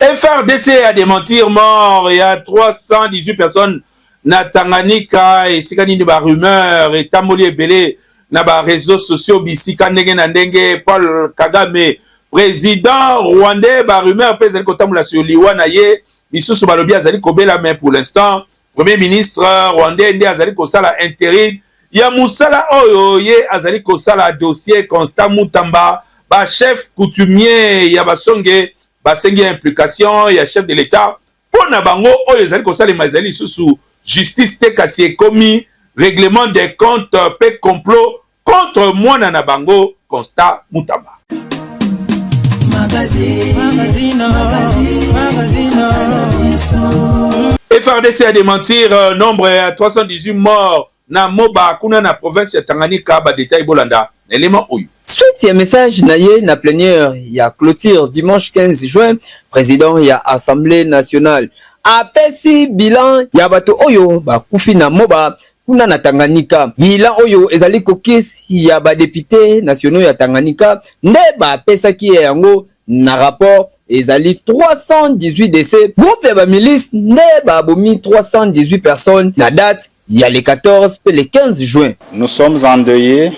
FRDC a démentir mort. Il y a 318 personnes na Tanganyika et sikani ni ba rumeur et tamoli ebele na ba réseaux sociaux bisika ndenge na ndenge. Paul Kagame président rwandais ba rumeur pèse ko tamula sur liwa na ye bisusu balobi azali kobela, mais pour l'instant premier ministre rwandais ndi azali ko sala intérim ya musala oyo ye azali ko sala dossier Constant Mutamba ba chef coutumier ya basonge basengi implication ya chef de l'état pona bango oyo ezali ko sala mazali susu justice te kasi ekomi règlement des comptes pe complot contre mwana na bango Constant Mutamba. FRDC a démentir nombre à 318 morts na Moba kuna na province ya Tanganyika ba détail bolanda élément oyo. Suite ya message na ye na plénière ya clôture dimanche 15 juin, président ya Assemblée nationale apesi bilan ya bato oyo bakufi na Moba kuna na Tanganyika. Bilan oyo ezali kokisi ya ba députés nationaux ya Tanganyika nde bapesaki yango na rapport ezali 318 décès. Groupe ya ba milice nde babomi 318 personnes na date ya le 14 et le 15 juin. Nous sommes endeuillés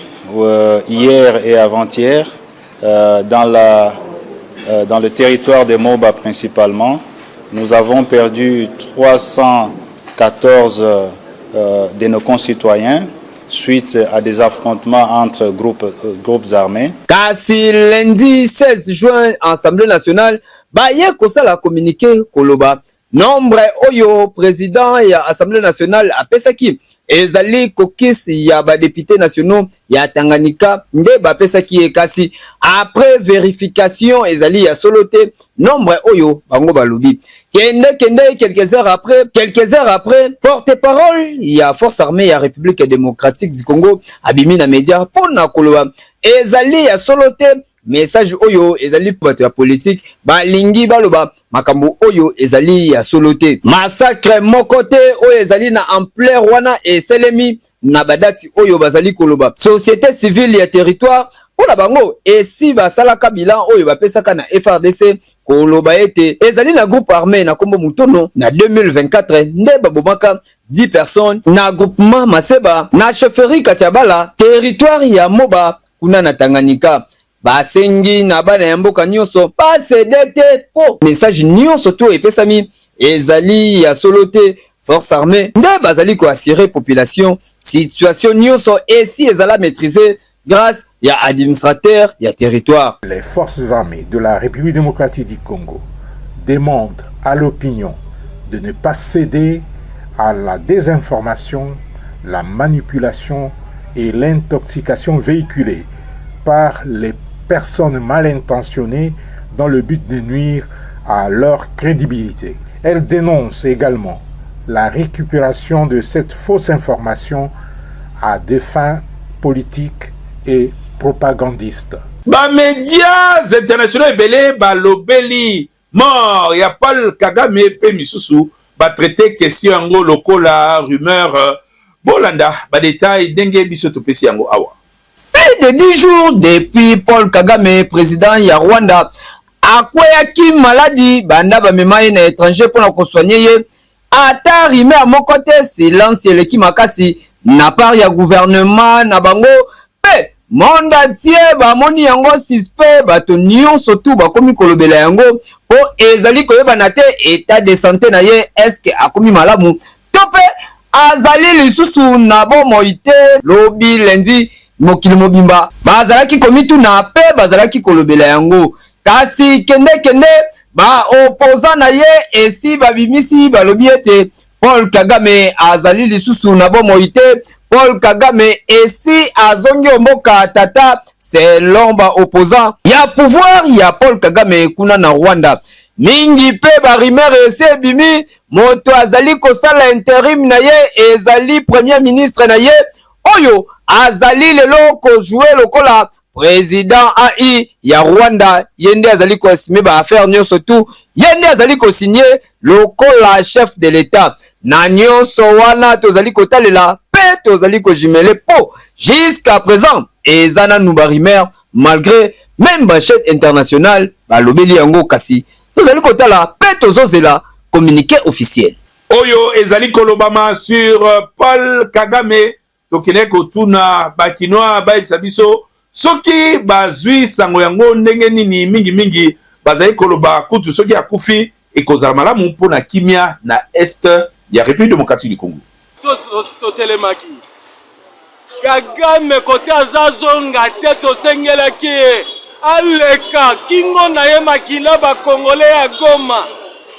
hier et avant-hier dans le territoire de Moba principalement. Nous avons perdu 314 de nos concitoyens suite à des affrontements entre groupes armés. Kasi lundi 16 juin, Assemblée nationale baye kosala communiqué koloba nombre oyo président ya Assemblée nationale apesaki ezali kokisi ya ba députés nationaux ya Tanganyika nde bapesaki ekasi après vérification ezali ya solote nombre oyo bango balobi kende quelques heures après porte-parole ya force armée ya République démocratique du Congo abimi na média pona koloba ezali ya solote. Message oyo ezali bato ya politique balingi baloba makambo oyo ezali ya solote. Massacre mokote oyo ezali na ampleur wana eselemi na badati oyo bazali koloba société civile ya territoire pona bango esi basalaka bilan oyo bapesaka na FRDC koloba ete ezali na groupe armé na kombo Mutono na 2024 nde babomaka 10 personnes na groupement Maseba na chefferie Katiabala territoire ya Moba kuna na Tanganyika. Basengi na bana ya mboka nyonso pasedete po message nyonso to epesami ezali ya solote force armée nde bazali ko assurer population situation nyonso esi ezala maîtriser grâce ya administrateur ya territoire. Les forces armées de la République démocratique du Congo demandent à l'opinion de ne pas céder à la désinformation, la manipulation et l'intoxication véhiculée par les personnes mal intentionnées dans le but de nuire à leur crédibilité. Elle dénonce également la récupération de cette fausse information à des fins politiques et propagandistes. Ba médias internationaux ebele balobeli mort ya Paul Kagame pe misusu ba traiter question yango lokola rumeur bolanda ba détail ndenge biso topesi yango awa. Plus de 10 jours depuis Paul Kagame, président ya Rwanda, akweyaki maladi banda bamemaye na étranger pour na kosoigner ye ata rime à mon côté silence eleki makasi na part ya gouvernement na bango pe monde entier bamoni yango suspect bato nyonso tu bakomi kolobela yango po ezali koyebana te état de santé na ye est-ce akomi malamu to pe azali lisusu na bomoi te lobi lundi mokili mobimba bazalaki komitu na pe bazalaki kolobela yango kasi kende ba opposant na ye esi babimisi balobi ete Paul Kagame azali lisusu na bomoi te Paul Kagame esi azongi mboka tata selon ba opposant ya pouvoir ya Paul Kagame kuna na Rwanda mingi pe ba rumeur esi bimi moto azali kosala intérim na ye ezali premier ministre na ye oyo azali lelo ko jouer lokola président AI ya Rwanda yende azali ko assumer ba affaire nyonso tu yende azali ko signer lokola chef de l'état na nyonso wana tozali ko talela pe tozali ko jimele po jusqu'à présent ezana nuba rumeur malgré même ba chaîne internationale ba lobeli yango kasi tozali kotala pe tozozela communiqué officiel oyo ezali kolobama sur Paul Kagame tokene kotuna bakinois bayebisa biso soki bazwi sango yango ndenge nini mingi bazali koloba kutu soki akufi ekozala malamu mpona kimia na est ya République démocratique du Congo. Totelemaki Kagame kote azazonga te tosengelaki aleka kingo na ye makila bakongole ya Goma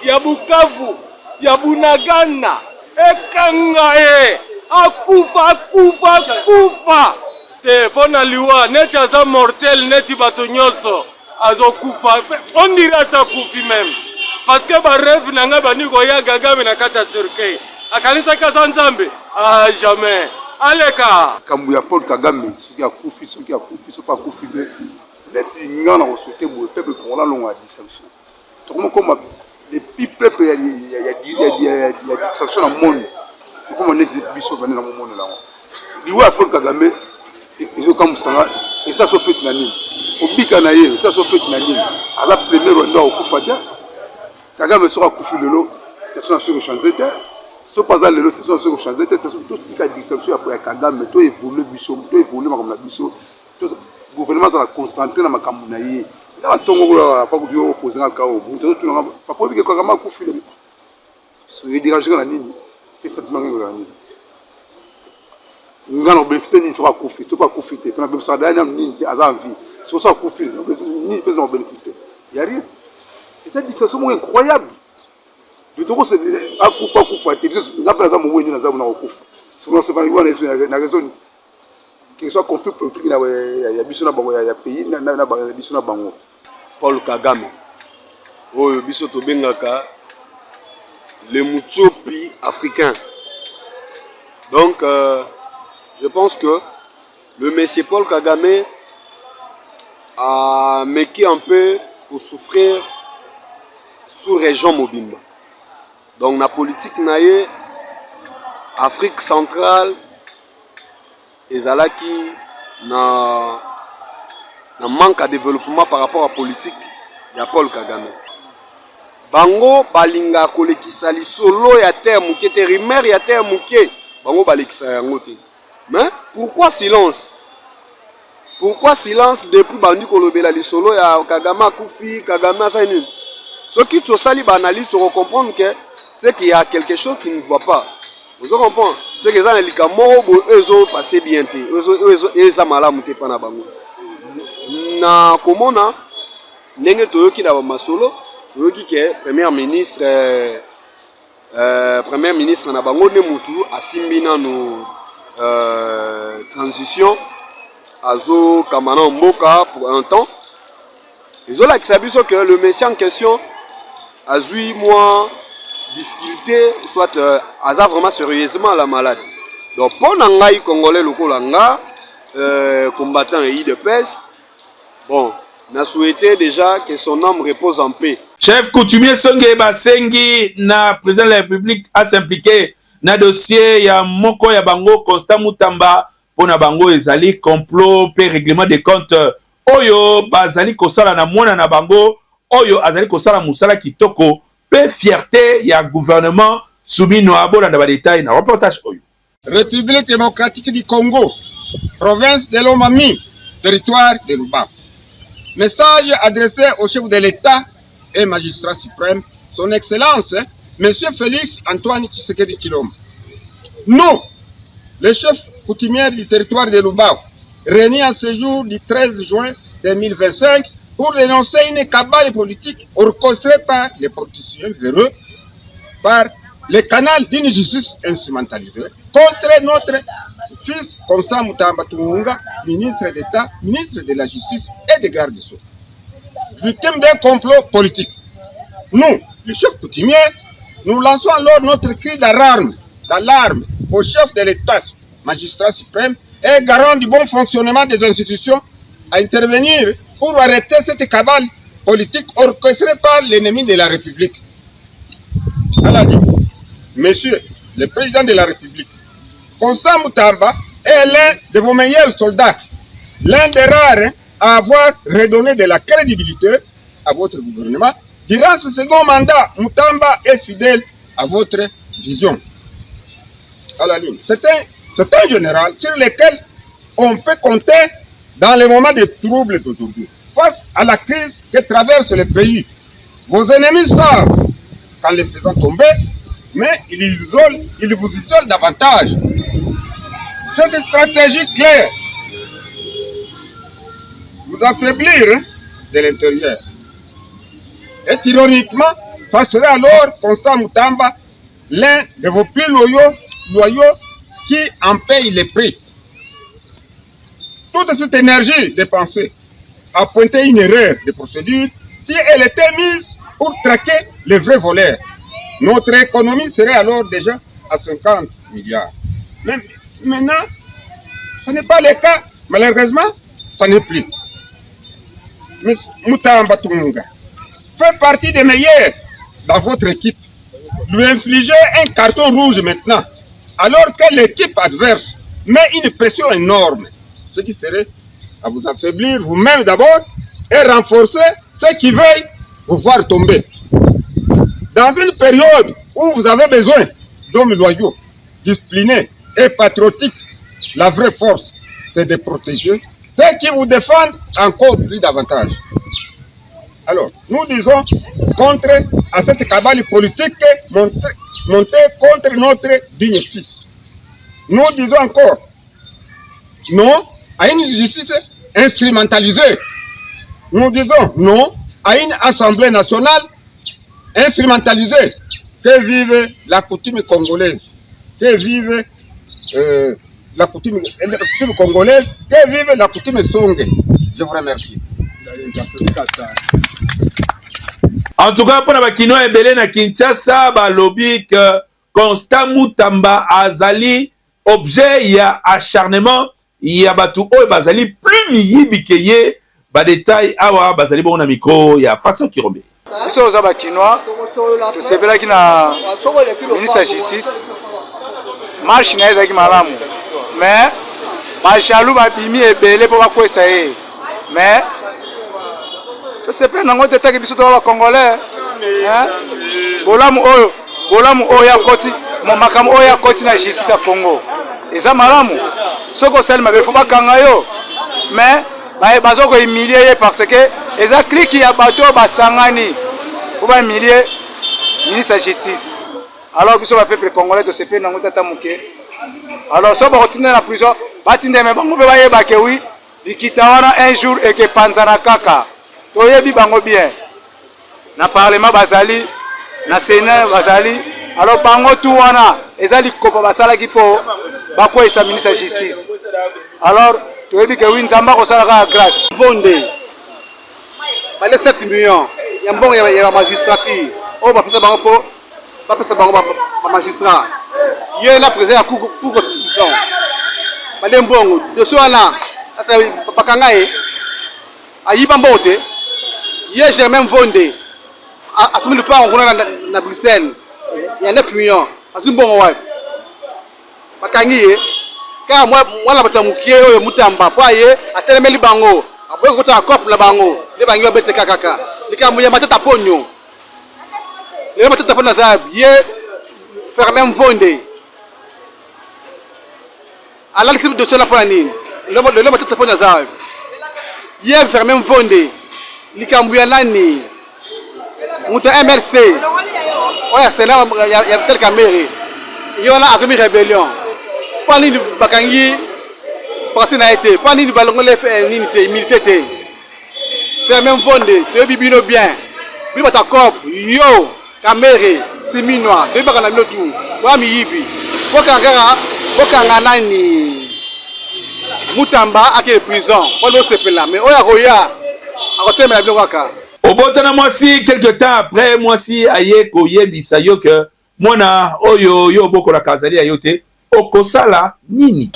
ya Bukavu ya Bunagana ekanga ye akufa te pona liwa neti aza mortel neti bato nyonso azokufa on dirait ça kufi même parce que ba rêve nanga bani ko ya Kagame na kata cercueil akanisa kaza nzambe jamais aleka kambu ya Paul Kagame soki akufi soki pas akufi te neti ngana ko sauter bo peuple congolais longa à dissension to comme depuis peuple ya dissension na monde comme neti biso bana na monde là liwa Paul Kagame ils comme ça et ça so fait na nini obika na ye ça so fait na nini ala premier rondo okufa te Kagame sera akufi lelo station affaire changer te so pas lelo station affaire changer te c'est tout tika dissension après Kagame to évoluer biso to évoluer makambo na biso to gouvernement ça concentrer na makambo na ye na tongo ko pa ko dio opposer ka o bunto to na papa obika Kagame akufi lelo so il dérange na nini et sentiment na nini ngana bénéficier ni sera akufi to pas akufi te na bénéficier da ni aza vie so ça akufi ni personne bénéficier il y a rien et cette dissension est incroyable de tout c'est akufa te na pas za mo weni na za na akufa so non c'est pas na raison que soit conflit politique na ya biso na bango ya pays na biso na bango Paul Kagame oyo biso to bengaka le Muchopi africain donc je pense que le monsieur Paul Kagame a méqué un peu pour souffrir sous région Mobimba. Donc la politique naie Afrique centrale ezalaki na manque de développement par rapport à la politique de Paul Kagame. Bango balinga kolekisa lisolo ya terre muke terimer ya terre muke bango balekisa yango te. Mais pourquoi silence? Pourquoi silence depuis bandi kolobela lisolo ya Kagame akufi Kagame ça nini? Ce qui te sali banalise tu comprendre que c'est qu'il y a quelque chose qui ne va pas. Vous comprenez? C'est que ça les likamoro ezo passer bien te. Ezo malamu te pana bango. Na komona ndenge toyoki na masolo toyoki ke premier ministre na bango ne mutu asimbi na no transition azo kamana mboka pour un temps. Ils ont l'accepté que le monsieur en question a eu moins difficulté, soit a vraiment sérieusement la maladie. Donc pour les Congolais locaux combattant et de peste, bon, on a souhaité déjà que son âme repose en paix. Chef coutumier Songe Basengi na président de la République a s'impliqué na dossier ya moko ya bango Constant Mutamba pona bango ezali complot pe règlement de compte oyo bazali kosala na mwana na bango oyo azali kosala musala kitoko pe fierté ya gouvernement soumis no abola na ba détail na reportage oyo. République démocratique du Congo, province de Lomami, territoire de Luba. Message adressé au chef de l'État et magistrat suprême, son Excellence, Monsieur Félix Antoine Tshisekedi Tshilombo. Nous, les chefs coutumiers du territoire de Lubao, réunis en ce jour du 13 juin 2025 pour dénoncer une cabale politique orchestrée par les politiciens véreux, par le canal d'une justice instrumentalisée contre notre fils Constant Mutamba Tunga, ministre d'État, ministre de la Justice et de garde des Sceaux. Victime d'un complot politique. Nous, les chefs coutumiers, nous lançons alors notre cri d'alarme au chef de l'État, magistrat suprême et garant du bon fonctionnement des institutions à intervenir pour arrêter cette cabale politique orchestrée par l'ennemi de la République. Alors, Monsieur le Président de la République, Constant Mutamba est l'un de vos meilleurs soldats, l'un des rares à avoir redonné de la crédibilité à votre gouvernement Durant ce second mandat, Moutamba est fidèle à votre vision. À la ligne. C'est un général sur lequel on peut compter dans les moments de troubles d'aujourd'hui. Face à la crise que traverse le pays, vos ennemis savent qu'en les faisant tomber, mais ils vous isolent davantage. Cette stratégie claire vous affaiblir de l'intérieur. Et ironiquement, ça serait alors Constant Moutamba, l'un de vos plus loyaux qui en paye les prix. Toute cette énergie dépensée a pointé une erreur de procédure si elle était mise pour traquer les vrais voleurs. Notre économie serait alors déjà à 50 milliards. Mais maintenant, ce n'est pas le cas. Malheureusement, ça n'est plus. Mais Moutamba Tumunga fait partie des meilleurs dans votre équipe. Lui infliger un carton rouge maintenant, alors que l'équipe adverse met une pression énorme, ce qui serait à vous affaiblir vous-même d'abord et renforcer ceux qui veulent vous voir tomber. Dans une période où vous avez besoin d'hommes loyaux, disciplinés et patriotiques, la vraie force, c'est de protéger ceux qui vous défendent encore plus davantage. Alors, nous disons contre à cette cabale politique montée contre notre digne fils. Nous disons encore non à une justice instrumentalisée. Nous disons non à une assemblée nationale instrumentalisée. Que vive la coutume congolaise. Que vive la coutume congolaise. Que vive la coutume songe. Je vous remercie. En tout cas, pour la Kino et Belé na Kinshasa, lobby que Constant Moutamba azali objet ya acharnement ya batu o bazali plus miyibikeye ba détail awa bazali bon na micro ya façon qui rombe. Biso za ba Kinois to sebela kina ministre de justice marche na ezaki malamu mais ba jaloux ba bimi ebele po ba kwesa ye mais to sepela nango tetaki biso to ba congolais hein bolamu oyo ya koti mo makamu oyo ya koti na justice ya Congo eza malamu soko selma be fo bakanga yo mais bazo ko humilier parce que eza clique ya bato basangani pour ba humilier ministre de justice. Alors biso ba peuple congolais to sepela nango tata muke. Alors so ba kotinda na prison batinde me bango be ba yeba ke oui dikita wana un jour et que panzana kaka to yebi bango bien na parlement bazali na sénat bazali. Alors bango tout wana ezali kopa basala ki po bako esa ministre de justice. Alors to yebi ke oui nzamba ko sala ka grâce Vonde bale 7 millions ya mbongo ya magistrature o ba pesa bango po ba pesa bango ba magistrat ye na président ya cour constitution bale mbongo dossier wana asa bakanga ye ayiba mbote ye Germain Vonde asumi le plan ngona na Bruxelles ya 9 millions azimbongo wapi bakangi ye ka mwana batamukie oyo Mutamba pa ye atelemeli bango aboye kota cop la bango le bangi babete kaka likamuya matata ponyo le matata pona za ye Germain Vonde ala lisi dossier la pona nini le matata pona za ye Germain Vonde likamuya nani muto MRC oya sena ya tel kamere yona akumi rébellion pas ni bakangi parti na été pas ni balongole nini te milité Germain Vonde te bibino bien bi bata cop yo kamere siminoa te bakana lotu wa mi yibi bokanga nani Mutamba ake prison polo sepela mais oya roya akotemela biloko kaka. Obotana mwasi quelque temps après mwasi aye koyebisa yo que mwana oyo yo boko la kazali ayote okosala nini.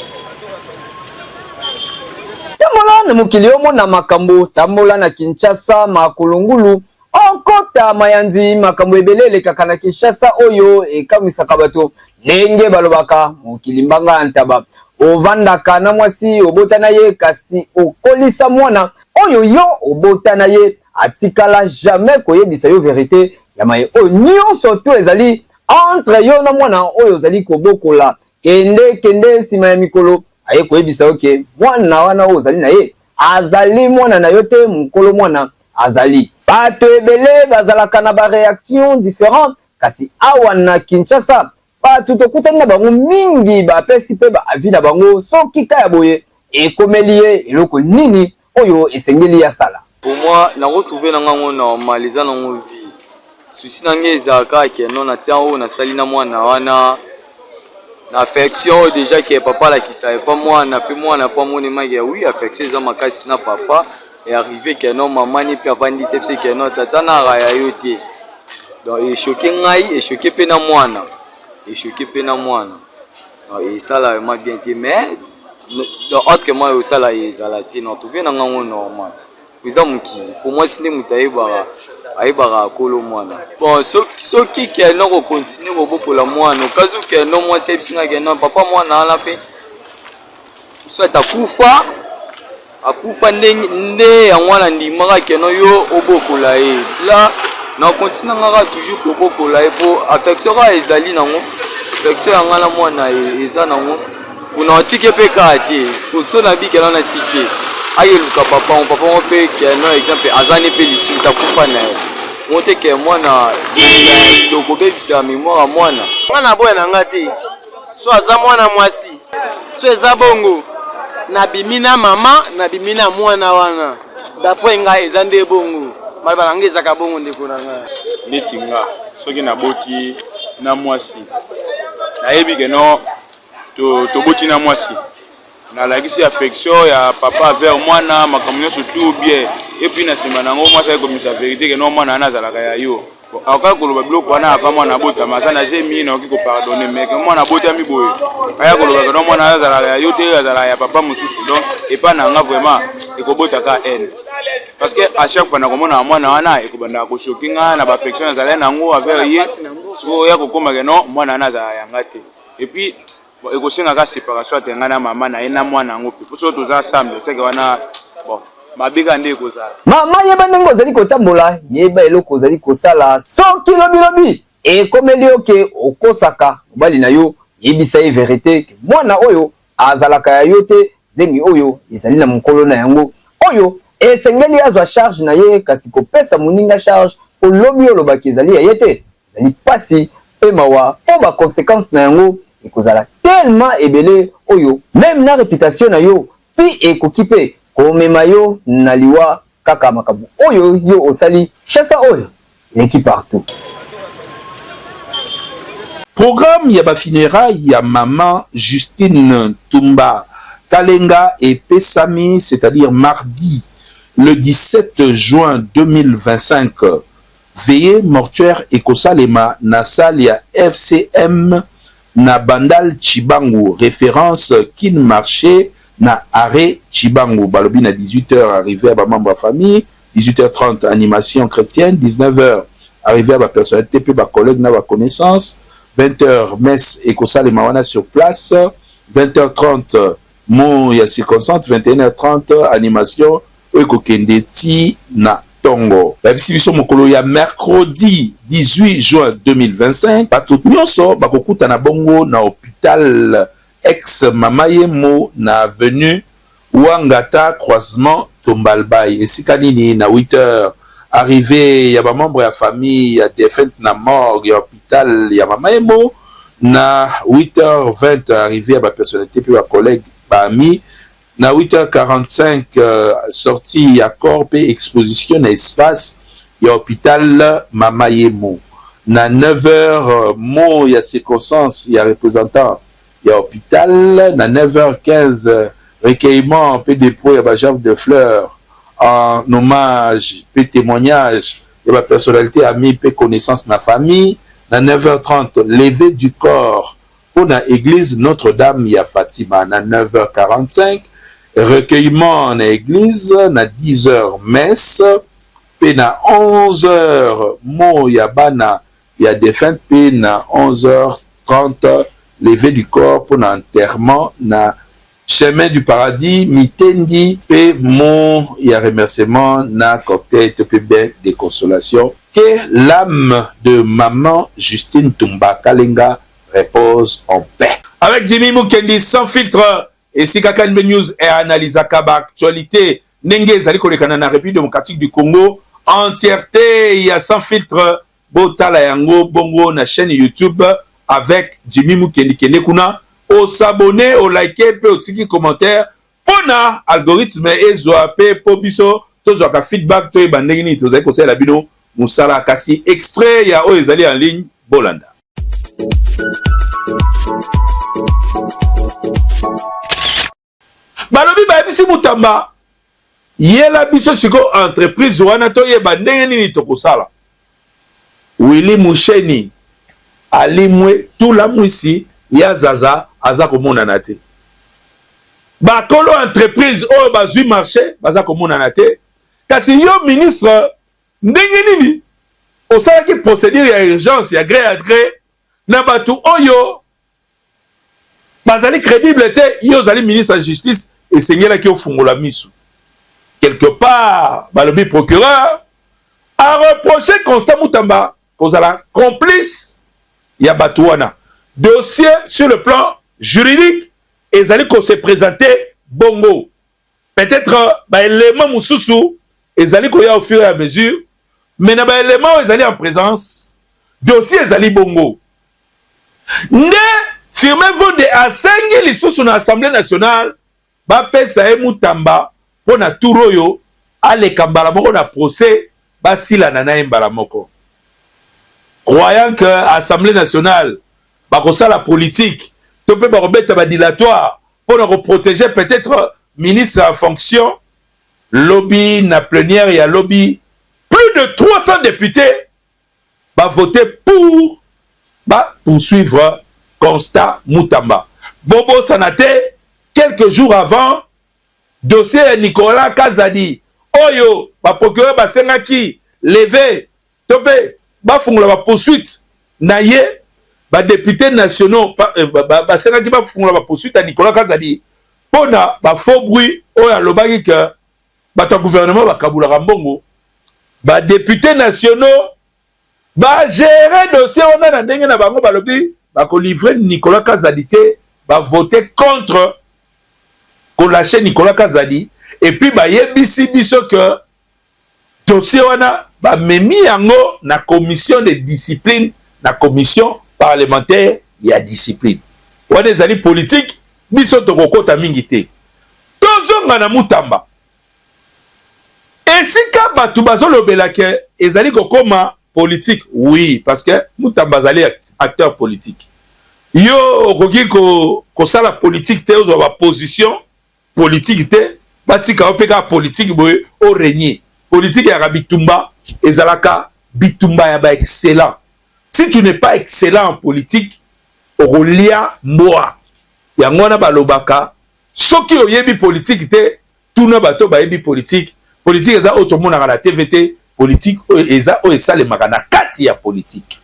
Tamola na mukili omo na makambo tamola na Kinshasa makulungulu onkota mayanzi makambo ebelele kaka na Kinshasa oyo ekamisaka bato ndenge balobaka mukili mbanga ntaba ovandaka na mwasi obotana ye kasi okolisa mwana oyo yo obotana ye atikala jamais koyebisa yo vérité ya maye oyo nyonso to ezali entre yo na mwana oyo ozali kobokola kende nsima ya mikolo aye koyebisa yo ke mwana wana oyo ozali na ye azali mwana na yo te mokolo mwana azali. Bato ebele bazalaka na ba réaction différente kasi awa na Kinshasa bato tokutani na bango mingi bapesi mpe baavi na bango soki kaya boye ekomeli ye eloko nini oyo esengeli ya sala. Pour moi, na retrouver na ngango normal, eza na ngo vie. Souci na nge ezalaka ke non na temps oyo nasali na mwana wana na affection déjà que papa la kisait pas mwana pe mwana pa moni magi oui affection eza makasi na papa et arrivé que non maman ni pe avandi sepse que non tata na raya yote. Donc et choqué ngai et choqué pe na mwana. Et choqué pe na mwana. Et ça là m'a bien dit mais donc autre que moi ça là ezalati non trouver na ngango normal. Pour moi, c'est une kolo mwana. Bon, ce qui est non continue pour la moine. Au cas où que non moi c'est que non papa moi na pe. Soit akufa ndenge ya mwana ndimaka que non yo obokola e. Là, na continue ngaka toujours kobokola e po affection ka ezali nango. Affection ya ngala mwana eza nango. Una tike pe kati. Ko so na bi que non na tike. Aïe luka papa on peut que non exemple azani pe lisu takufa na monte que moi na donc bebisa mémoire mwana mwana boya na ngati so aza mwana mwasi so eza bongo na bimina mama na bimina mwana wana d'après nga eza nde bongo baba na ngeza ka bongo ndeko na nga netinga soki na boti na mwasi na yebi que non to boti na mwasi na la gisi affection ya papa vers mwana makamyo surtout bien et puis na sima nango moi ça comme sa vérité que non mwana ana zalaka ya yo aka koloba biloko wana ava mwana bota mazana jemi na oki ko pardonner mais que mwana bota mi boye aya koloba que non mwana ana zalaka ya yo te azala ya papa mususu donc et pas na nga vraiment e ko bota ka haine parce que à chaque fois na komona mwana wana e ko banda ko shokinga na ba affection azala nango avec ye so ya ko koma que non mwana ana zala ya ngate et puis et que c'est une séparation de maman na ena mwana ngo pour so toza ensemble c'est que wana bon mabiga ndé ko sala mama yeba ndengo zali kotambola yeba eloko zali kosala soki lobi e komeli oke okosaka bali na yo yebisa ye vérité que mwana oyo azalaka ya yo te zemi oyo ezali na mokolo na yango oyo esengeli azwa charge na ye kasi kopesa moninga charge olobi olobaki ezali ya ye te ezali pasi pe mawa po ba conséquence na yango ekozala tellement ebele oyo même na réputation na yo ti ekokipe komema yo na liwa kaka makabu oyo yo osali chassa oyo leki partout. Programme ya bafunérailles ya maman Justine Tumba Kalenga et Pesami, c'est-à-dire mardi le 17 juin 2025. Veillée mortuaire ekosalema na salle ya FCM na Bandal Chibangu, référence Kin Marché na arrêt Chibangu. Balobi na 18h arrivé à ba membre famille, 18h30 animation chrétienne, 19h arrivé à ba personnalité pe ba collègue na ba connaissance, 20h messe ekosale mawana sur place, 20h30 mo ya circonstante, 21h30 animation ekokende ti na Tongo. La biso mokolo ya mercredi 18 juin 2025 bato nyonso bakokuta na bongo na hôpital ex Mamayemo na avenue Ouangata croisement Tombalbaye esika nini na 8h arrivé ya ba membre ya famille ya défunt na morgue ya hôpital ya Mamayemo na 8h20 arrivé ya ba personnalité puis ba collègue ba amis na 8h45 sortie ya corps et exposition na espace ya hôpital Mamayemo na 9h mo ya circonstance ya représentant ya hôpital na 9h15 recueillement pe dépôt ya ba gerbe de fleurs en hommage pe témoignage ya ba personnalité amie pe connaissance na famille na 9h30 levée du corps pour na église Notre-Dame ya Fatima na 9h45 recueillement na église na 10h messe pe na 11h mo ya bana ya défunt pe na 11h30 levé du corps pour l'enterrement na chemin du paradis mitendi pe mon ya remerciement na cocktail topé de consolation que l'âme de maman Justine Tumba Kalenga repose en paix. Avec Jimmy Mukendi sans filtre et si Kakanbe News et analyse à actualité Nenge Zali Kolekana na République démocratique du Congo entièreté il y a sans filtre Botala Yango Bongo na chaîne YouTube avec Jimmy Mukendi Kende kuna au s'abonner au liker pe au tiki commentaire pona algorithme ezwa pe po biso tozo ka feedback to ebandenge ni tozo conseil la bino musala kasi extrait ya o ezali en ligne bolanda. Balobi ba bisi mutamba yela biso siko entreprise wana to yeba ndenge nini tokosala. Willy Musheni alimwe tula mwisi ya zaza aza komonana te. Bakolo entreprise oyo bazwi marché baza komonana te. Kasi yo ministre ndenge nini osalaki procédure ya urgence ya gré à gré na batu oyo bazali crédible te yo zali ministre de justice esengelaki ofungola misu. Quelque part balobi procureur a reproché Constant Mutamba kozala complice ya batu wana. Dossier sur le plan juridique ezali ko se présenter bongo. Peut-être ba élément mususu ezali ko ya au fur et à mesure mais na ba élément ezali en présence dossier ezali bongo. Nde firme vonde asengi lisusu na Assemblée nationale ba pesa e Mutamba pona turoyo aleka mbala moko na procès basila na mbala moko. Croyant que Assemblée nationale bakosa la politique, to pe barobeta ba dilatoire pour protéger peut-être ministre en fonction, lobby na plénière et à lobby, plus de 300 députés va voter pour poursuivre Constant Mutamba. Bobo Sanate, quelques jours avant, dossier Nicolas Kazadi, Oyo, ba procureur ba sengaki, levé, topé, ba fungula ba poursuite, naye, ba députés nationaux, ba sengaki ba fungula ba poursuite à Nicolas Kazadi, pona ba faux bruit, oya lobaki que, ba ton gouvernement ba kabula rambongo, ba députés nationaux, ba gérer dossier, on a ndenge na bango ba lobi, ba ko livrer Nicolas Kazadi te, ba voter contre, qu'on lâche Nicolas Kazadi, et puis ba yebisi biso que dossier wana ba memi yango na commission de discipline, na commission parlementaire ya discipline. Wana ezali politique biso tokokota mingi te. Tozonga na Mutamba. Esika batu bazolobela ke ezali kokoma politique, oui, parce que Mutamba zali acteur politique. Yo okoki ko sala politique te ozo ba position politique te batika opeka politique boye o régner politique ya bitumba ezalaka bitumba ya ba excellent. Si tu n'es pas excellent en politique okolia mboa yango na balobaka soki oyebi politique te tuna bato bayebi politique eza otomona na TVT politique eza o esalemaka na kati ya politique.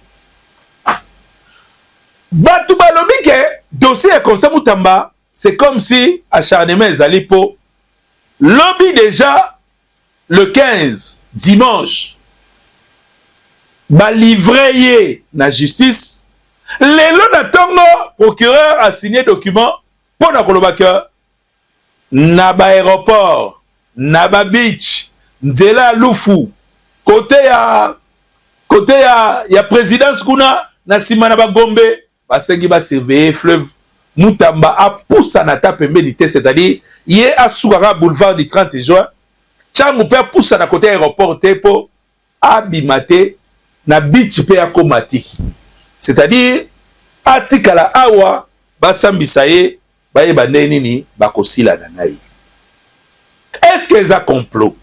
Batu balobi ke dossier Constant Mutamba c'est comme si acharnement ezali po lobby déjà le 15 dimanche ba livré na justice lelo na tongo procureur a signé document pour na koloba ke na ba aéroport na ba beach nzela lufu côté ya présidence kuna na sima na ba Gombe basengi ba surveiller fleuve Mutamba a poussa na ta pembeni te, c'est-à-dire yé a soukara boulevard du 30 juin changu pe a poussa na côté aéroport te po abimate na beach pe a komati, c'est-à-dire atikala awa basambisa ye baye bande nini bakosila na nai. Est-ce que ça complot?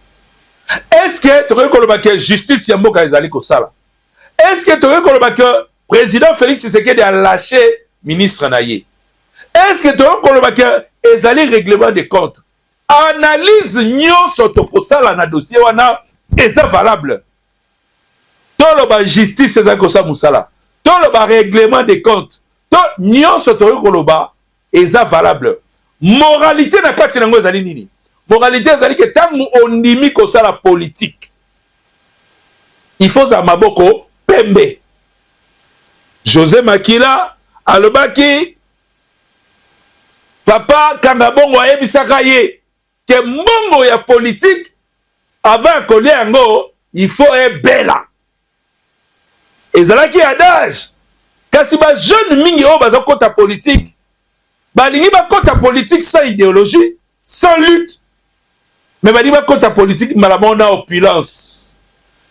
Est-ce que tu reconnais que justice ya mboka ezali kosala? Est-ce que tu reconnais que président Félix Tshisekedi a lâché ministre naye? Est-ce que tu reconnais que ezali règlement de compte? Analyse nyonso tokosala na dossier wana eza valable. Tolo ba justice eza kosa musala. Tolo ba règlement de compte. To nyonso tokoloba eza valable. moralité na kati nango ezali nini? Moralité ezali ke tangu ondimi kosala politique, il faut za maboko pembe. José Makila alobaki papa kanga bongo ayebisaka ye ke mbongo ya politique avant kolia yango il faut ebela. Ezalaki adage kasi ba jeune mingi o baza kota politique balingi ba kota politique sans idéologie, sans lutte, mais balingi ba kota politique malabon na opulence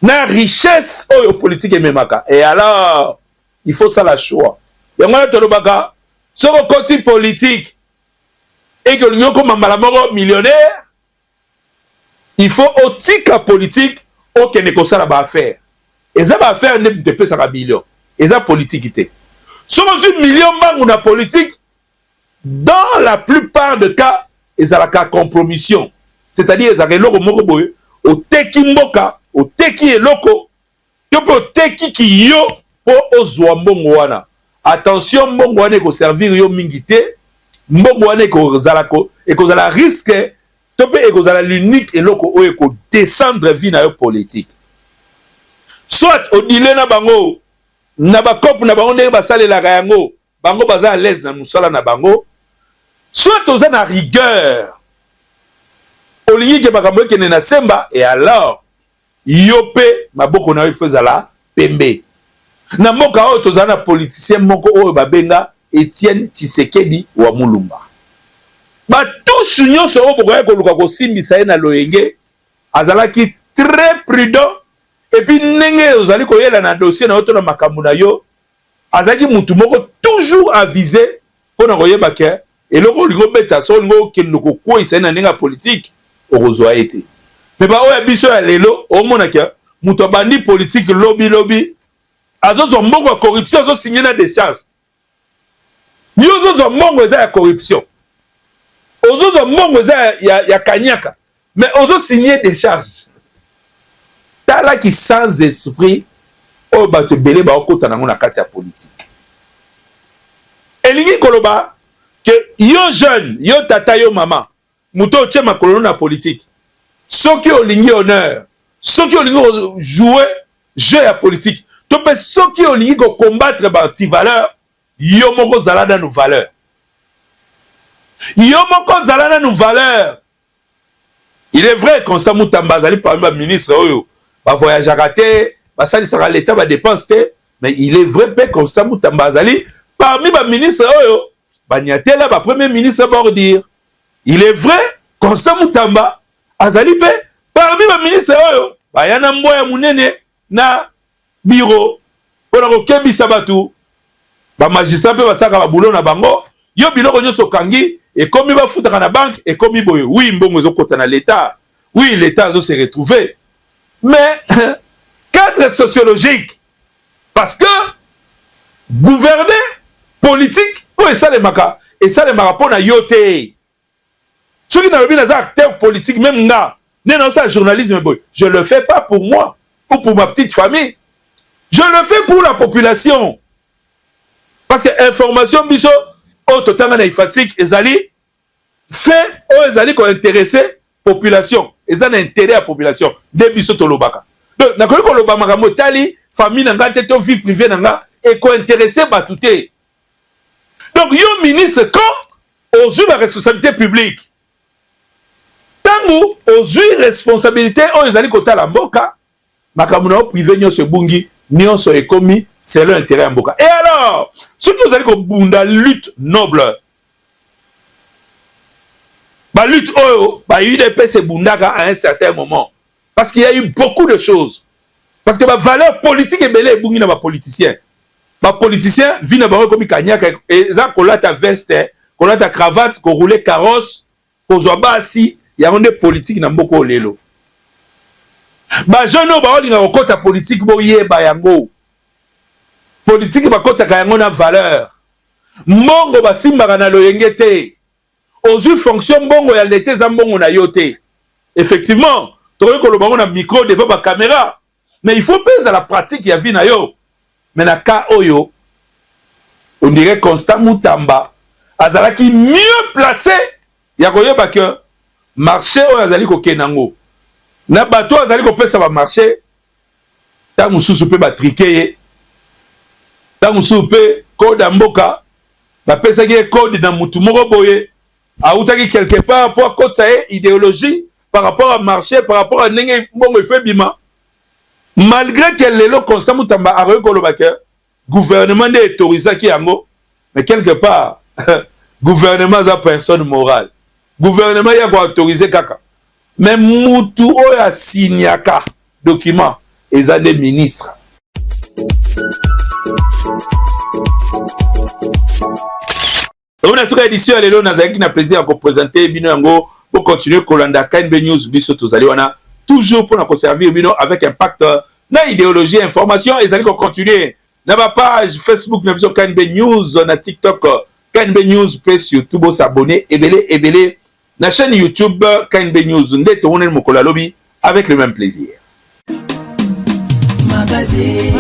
na richesse oyo politique ememaka. Et alors il faut ça la choix. Yango na tolobaka soko koti politique et que l'union comme malabon millionnaire, il faut otika politique au kene kosala ba affaire. Et ça va faire ne te pesa ka billion. Et ça politique ité. Sur un million bango na politique, dans la plupart des cas, ils ont la compromission. C'est-à-dire ils ont l'oko moko boye, au teki mboka, au teki eloko, que pour teki ki yo pour ozwa mbongo wana. Attention mbongo wana ko servir yo mingité, mbongo wana ko zalako et ko zala risque topé et ko zala l'unique eloko o ko descendre vie na yo politique. Soit au dile na bango na bakop na bango ndenge basalelaka yango bango baza à l'aise na musala na bango, soit oza na rigueur olingi ke bakambo ekende na semba, et alors yo pe maboko na yo ifo ezala pembe. Na mboka oyo tozala na politicien moko oyo babenga Etienne Tshisekedi wa Mulumba. Batushu nyonso oyo bokoya koluka kosimbisa ye na loyenge azalaki très prudent. Et puis nenge ozali koyela na dossier na oto na makambo na yo azaki mutu moko toujours avisé pona koyeba ke eloko lingo beta so lingo kendo ko kwisa na ndenge politique okozwa ete. Mais ba oya biso ya lelo omona ke mutu abandi politique lobby azozo mbongo corruption azo signer na décharge. Yo zozo mbongo eza ya corruption. Ozozo mbongo eza ya kanyaka. Mais ozo signer décharge. Tala qui sans esprit o bato belé ba okota nango na kati ya politique. Elingi koloba que yo jeune, yo tata yo maman, muto tche makolo na politique. Soki olingi honneur, soki olingi jouer jeu ya politique, to pe soki olingi ko combattre ba anti valeur, yo moko zalada nou valeur. Yo moko zalada nou valeur. Il est vrai qu'on sa mutamba zali parmi ba ministre oyo ba voyage à raté, ba sali sera l'état ba dépense té, mais il est vrai pe qu'on sa mutamba zali parmi ba ministre oyo ba niatela ba premier ministre bordir. Il est vrai qu'on sa mutamba azali pe parmi ba ministre oyo ba yana mboya munene na bureau pona ko kebisa batu ba magistrat pe basaka ba boulot na bango yo biloko nyoso kangi et comme il va foutre na banque et comme il boye oui mbongo zo kota na l'état, oui l'état zo se retrouver. Mais cadre sociologique, parce que gouverner politique, et ça les maka pour na yote. Ceux qui n'ont pas des acteurs politiques, même là, non ça journalisme, je le fais pas pour moi ou pour ma petite famille, je le fais pour la population. Parce que information biso au total na fatigue ezali fait au ezali ko intéresser population, ils ont intérêt à la population. Depuis ce tolobaka. Donc, na kolo koloba makambo tali famille nanga teto vie privée nanga et ko intéressé batouté. Donc yo ministre quand aux la responsabilité publique. Tango aux responsabilité on ezali kota la mboka makambo na privé nyo se bungi nyonso ekomi c'est leur intérêt à mboka. Et alors, ceux qui ezali ko bunda lutte noble. La lutte UDP se bundaka à un certain moment. Parce qu'il y a eu beaucoup de choses. Parce que la valeur politique est belle et bungi na ba politicien. Ba politicien vit na ba comme kanyaka et ça kola ta veste, kola ta cravate, ko rouler carrosse, ko zo basi, ya onde politique na mboko lelo. Ba jeune ba olinga okota politique bo yeba yango. Politique ba kota ka yango na valeur. Mongo ba simbaka na loyengete. Aux fonction bongo ya l'été zambongo na yote. Effectivement, tu as un micro devant la caméra, mais il faut peser la pratique ya vie na yo. Mais na ka oyo on dirait Constant Mutamba azalaki mieux placé ya koyeba ke marché oyo azali kokende nango na bato azali kopesa ba marché ntango mosusu mpe batrike ye ntango mosusu mpe code ya mboka bapesaki ye code na mutu moko boye autaki quelque part mpo akotisa ye idéologie par rapport à marché par rapport à ndenge mbongo efe bima malgré que lelo constat mutamba akoki koloba ke gouvernement nde autorisaki yango mais quelque part gouvernement aza personne morale gouvernement ya koautorize kaka mais mutu oyo asiniaka document eza des ministres. On a sur édition à l'élo nazaki na plaisir à vous présenter bino yango pour continuer kolanda KNB News biso tozali wana toujours pour nous servir bino avec impact na idéologie information et allez continuer na ba page Facebook na biso KNB News na TikTok KNB News pe sur YouTube s'abonner ebele na chaîne YouTube KNB News nde to wonel mokola lobby avec le même plaisir. Magazine.